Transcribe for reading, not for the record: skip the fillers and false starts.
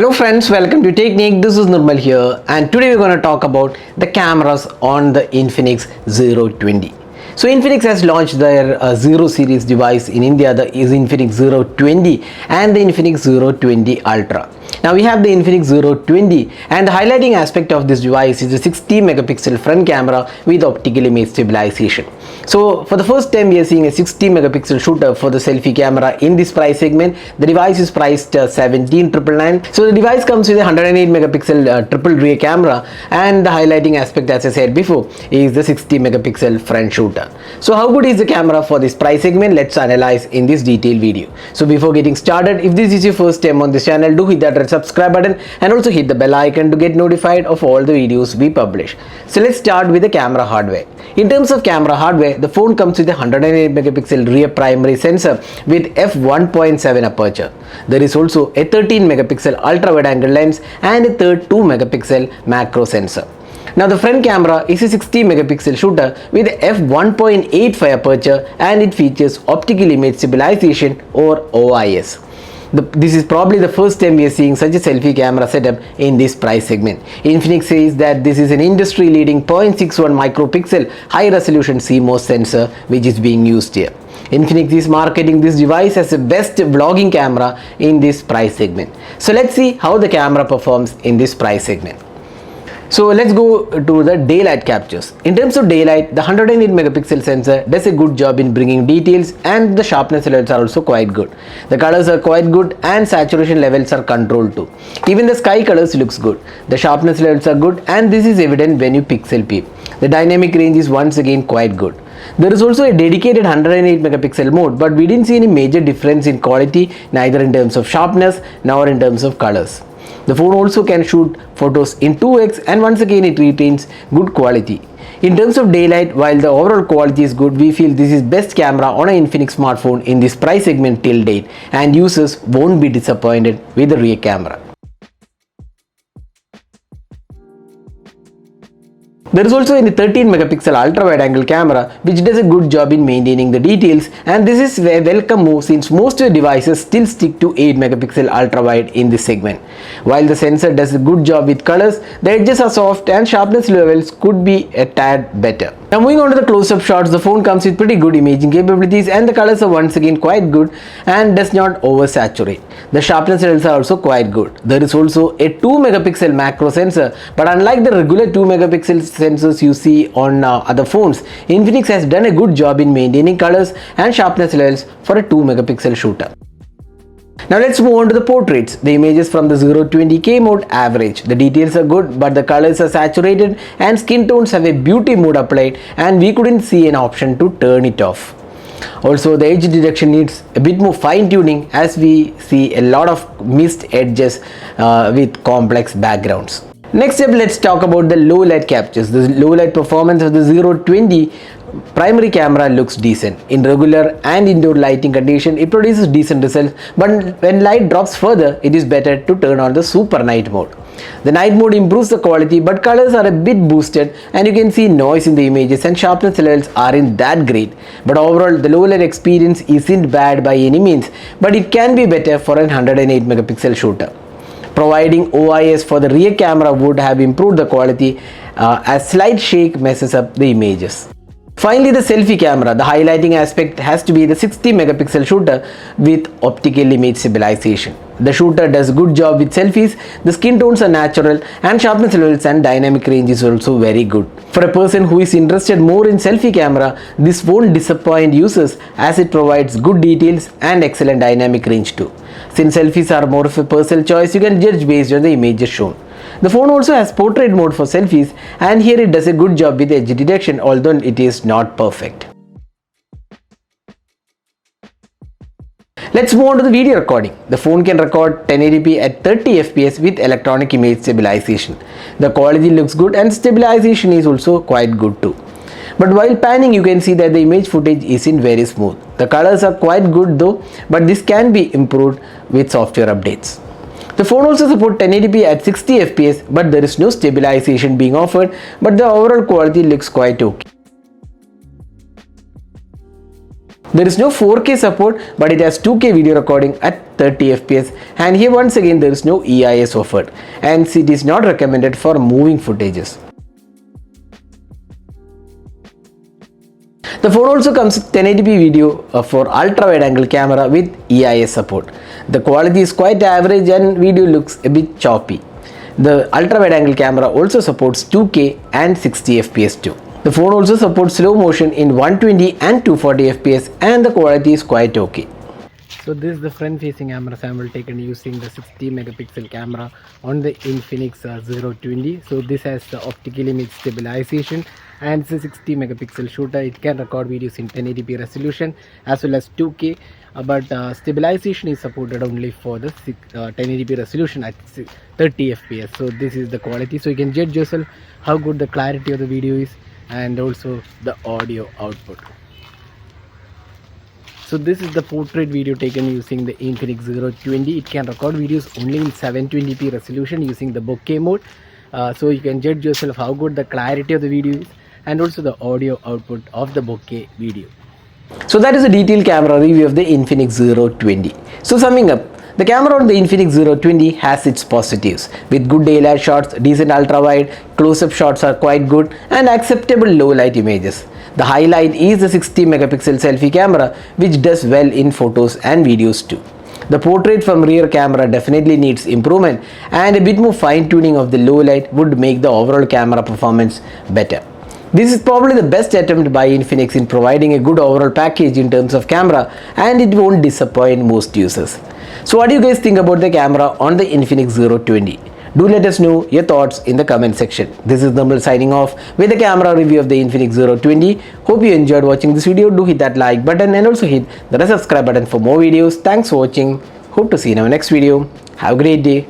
Hello friends, welcome to Technique. This is Nirmal here, and today we're going to talk about the cameras on the Infinix Zero 20. So Infinix has launched their Zero series device in India, the Infinix Zero 20 and the Infinix Zero 20 Ultra. Now we have the Infinix Zero 20, and the highlighting aspect of this device is a 60 megapixel front camera with optical image stabilization. So for the first time we are seeing a 60 megapixel shooter for the selfie camera in this price segment. The device is priced 17,999. So the device comes with a 108 megapixel triple rear camera, and the highlighting aspect, as I said before, is the 60 megapixel front shooter. So how good is the camera for this price segment? Let's analyze in this detailed video. So before getting started, if this is your first time on this channel, do hit that red subscribe button and also hit the bell icon to get notified of all the videos we publish. So let's start with the camera hardware. In terms of camera hardware, the phone comes with a 108 megapixel rear primary sensor with f1.7 aperture. There is also a 13 megapixel ultra wide angle lens and a third 2 megapixel macro sensor. Now the front camera is a 60 megapixel shooter with f1.85 aperture, and it features optical image stabilization or OIS. This is probably the first time we are seeing such a selfie camera setup in this price segment. Infinix says that this is an industry leading 0.61 micropixel high resolution CMOS sensor which is being used here. Infinix is marketing this device as the best vlogging camera in this price segment. So let's see how the camera performs in this price segment. So let's go to the daylight captures. In terms of daylight, the 108 megapixel sensor does a good job in bringing details, and the sharpness levels are also quite good. The colors are quite good and saturation levels are controlled too. Even the sky colors looks good. The sharpness levels are good, and this is evident when you pixel peep. The dynamic range is once again quite good. There is also a dedicated 108 megapixel mode, but we didn't see any major difference in quality, neither in terms of sharpness nor in terms of colors. The phone also can shoot photos in 2x, and once again it retains good quality. In terms of daylight, while the overall quality is good, we feel this is best camera on an Infinix smartphone in this price segment till date, and users won't be disappointed with the rear camera. There is also a 13 megapixel ultra wide angle camera which does a good job in maintaining the details, and this is a welcome move since most devices still stick to 8 megapixel ultra wide in this segment. While the sensor does a good job with colors, the edges are soft and sharpness levels could be a tad better. Now moving on to the close-up shots, the phone comes with pretty good imaging capabilities, and the colors are once again quite good and does not oversaturate. The sharpness levels are also quite good. There is also a 2 megapixel macro sensor, but unlike the regular 2 megapixel sensors you see on other phones, Infinix has done a good job in maintaining colors and sharpness levels for a 2 megapixel shooter. Now let's move on to the portraits. The images from the 020K mode average. The details are good, but the colors are saturated and skin tones have a beauty mode applied, and we couldn't see an option to turn it off. Also, the edge detection needs a bit more fine tuning, as we see a lot of missed edges with complex backgrounds. Next up, let's talk about the low light captures. The low light performance of the 020 primary camera looks decent. In regular and indoor lighting condition, it produces decent results, but when light drops further, it is better to turn on the super night mode. The night mode improves the quality, but colors are a bit boosted, and you can see noise in the images, and sharpness levels aren't that great. But overall, the low light experience isn't bad by any means, but it can be better for a 108 megapixel shooter. Providing OIS for the rear camera would have improved the quality, as slight shake messes up the images. Finally, the selfie camera. The highlighting aspect has to be the 60 megapixel shooter with optical image stabilization. The shooter does a good job with selfies, the skin tones are natural, and sharpness levels and dynamic range is also very good. For a person who is interested more in selfie camera, this won't disappoint users, as it provides good details and excellent dynamic range too. Since selfies are more of a personal choice, you can judge based on the images shown. The phone also has portrait mode for selfies, and here it does a good job with edge detection, although it is not perfect. Let's move on to the video recording. The phone can record 1080p at 30 fps with electronic image stabilization. The quality looks good, and stabilization is also quite good too. But while panning, you can see that the image footage isn't very smooth. The colors are quite good though, but this can be improved with software updates. The phone also supports 1080p at 60 fps, but there is no stabilization being offered, but the overall quality looks quite okay. There is no 4K support, but it has 2K video recording at 30 fps, and here once again there is no EIS offered, and it is not recommended for moving footages. The phone also comes with 1080p video for ultra wide angle camera with EIS support. The quality is quite average and video looks a bit choppy. The ultra wide angle camera also supports 2K and 60 fps too. The phone also supports slow motion in 120 and 240 fps, and the quality is quite okay. So this is the front facing camera sample taken using the 60 megapixel camera on the Infinix 020. So this has the optically mixed stabilization, and it's a 60 megapixel shooter. It can record videos in 1080p resolution as well as 2K, but stabilization is supported only for the 1080p resolution at 30 fps. So this is the quality, so you can judge yourself how good the clarity of the video is and also the audio output. So this is the portrait video taken using the Infinix 020. It can record videos only in 720p resolution using the bokeh mode. So you can judge yourself how good the clarity of the video is and also the audio output of the bokeh video. So that is a detailed camera review of the Infinix 020. So summing up, the camera on the Infinix 020 has its positives. With good daylight shots, decent ultra wide, close-up shots are quite good, and acceptable low light images. The highlight is the 60 megapixel selfie camera, which does well in photos and videos too. The portrait from rear camera definitely needs improvement, and a bit more fine-tuning of the low light would make the overall camera performance better. This is probably the best attempt by Infinix in providing a good overall package in terms of camera, and it won't disappoint most users. So what do you guys think about the camera on the Infinix 020? Do let us know your thoughts in the comment section. This is Nirmal signing off with a camera review of the Infinix 020. Hope you enjoyed watching this video. Do hit that like button and also hit the subscribe button for more videos. Thanks for watching. Hope to see you in our next video. Have a great day.